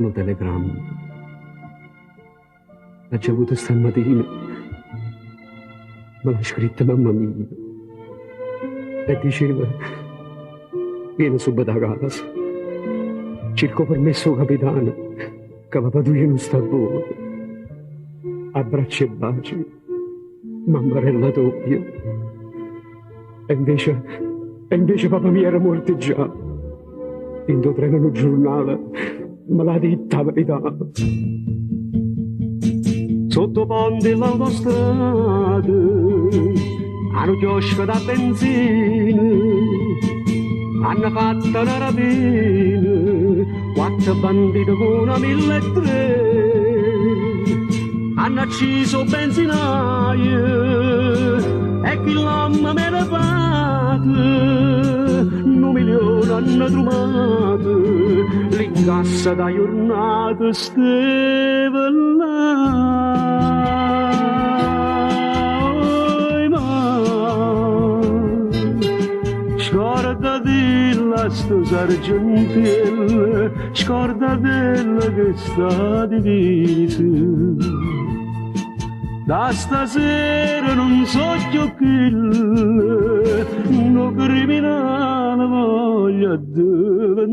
un telegramma. L'ha ricevuto stamattina, me l'ha scritto mamma mia e diceva: vieni subito a casa, cerco permesso capitano che la pattuglia non sta buona. Abbracci e baci, mammarella doppia. E invece papà mio era morto già. In due treno nel giornale me l'ha detta la verità. Sotto ponte l'autostrada, hanno chiosco da benzina, hanno fatto una rapina, 4 banditi con una 1003. Hanno acceso il benzinaio e chi l'amma me ne fate, 1 milione hanno trovato, l'incassa da giornata stava là. Scordati la sto sargentella, scordati che sta divisa. Da stasera non so più chi, no criminale voglio diventare.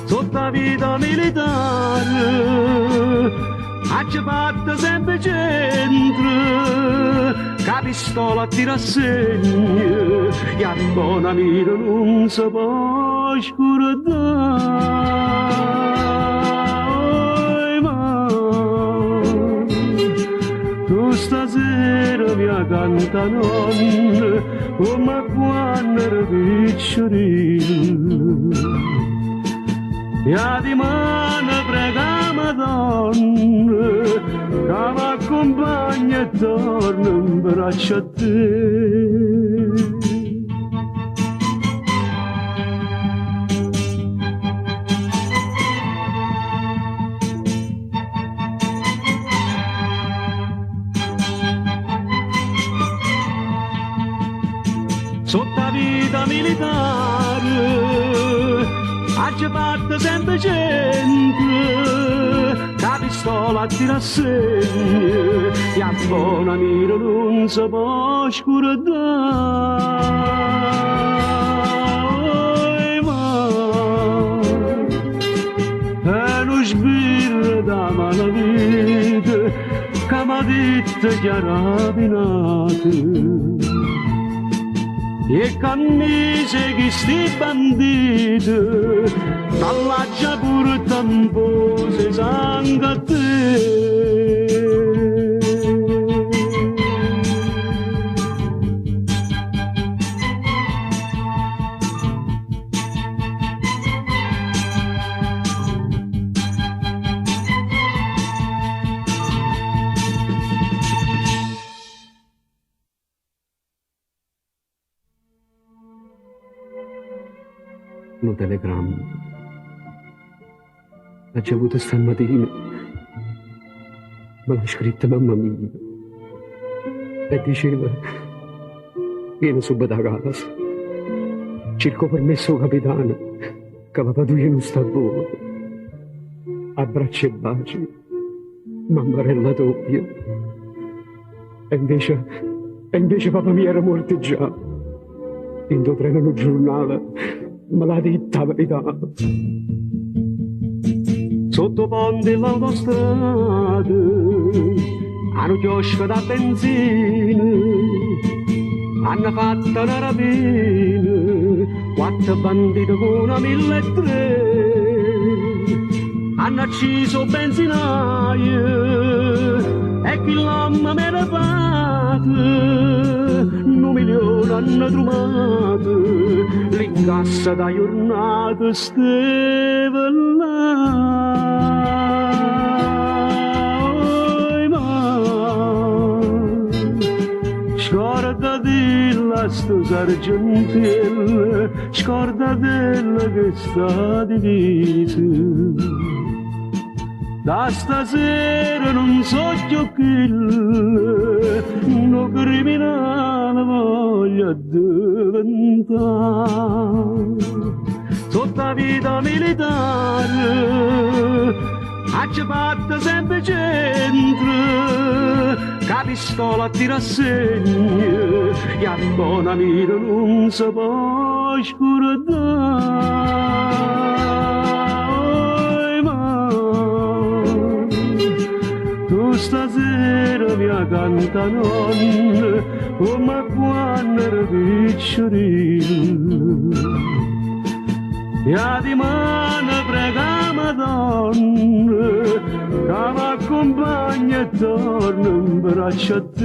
Sotto la vita militare, ci fatto sempre centro, che pistola ti rassegna, e a buona mira non si può scordare. Tu stasera mi canta nonna, come quando ero piccolino. E a di mano prega Madonna, che mi accompagna e torna in braccio a te. Sotto la vita militare, ci fatto sempre centro, che pistola ti rassegna, e a buona mira non si può scordare. È uno sbirro da malavita che mi ha detto che era raffinata. E cannise che sti banditi, dall'accia pure tampose sangue a te. Un telegramma. L'ha ricevuto stamattina, me l'ha scritto mamma mia e diceva: vieni subito a casa, cerco permesso capitano che la pattuglia non sta buona. Abbracci e baci, mammarella doppia. E invece papà mio era morto già. In due treno nel giornale me l'ha detta la verità. Sotto ponte l'autostrada, hanno chiosco da benzina, hanno fatto una rapina, 4 banditi con una 1003. Hanno acceso il benzinaio e chi l'amma me ne fate, 1 milione hanno trovato, l'incassa da giornata stava là. Scordati la sto sargentella, scordati che sta divisa. Da stasera non so più chi, no criminale voglio diventare. Sotto Sotto vita militare, ci fatta sempre centro, che pistola tira segno, e a buona mira non si può scordare. Ma tu stasera mi canta nonna, come quando ero piccolino. E a di mano prega Madonna, che mi accompagna e torna in braccio a te.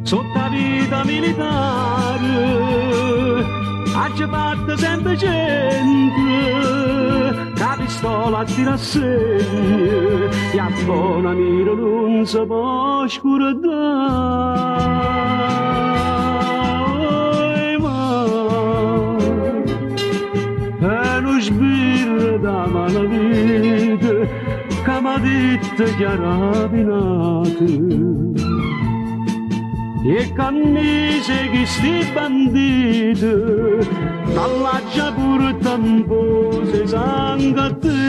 Sotto la vita militare, ci fatta sempre centro, che pistola tira segno, e a buona mira non si può scordare. Ma è uno sbirro da malavita che mi ha detto che era rapinato. E cannise che sti banditi, dall'accia pure tampose sangue a te.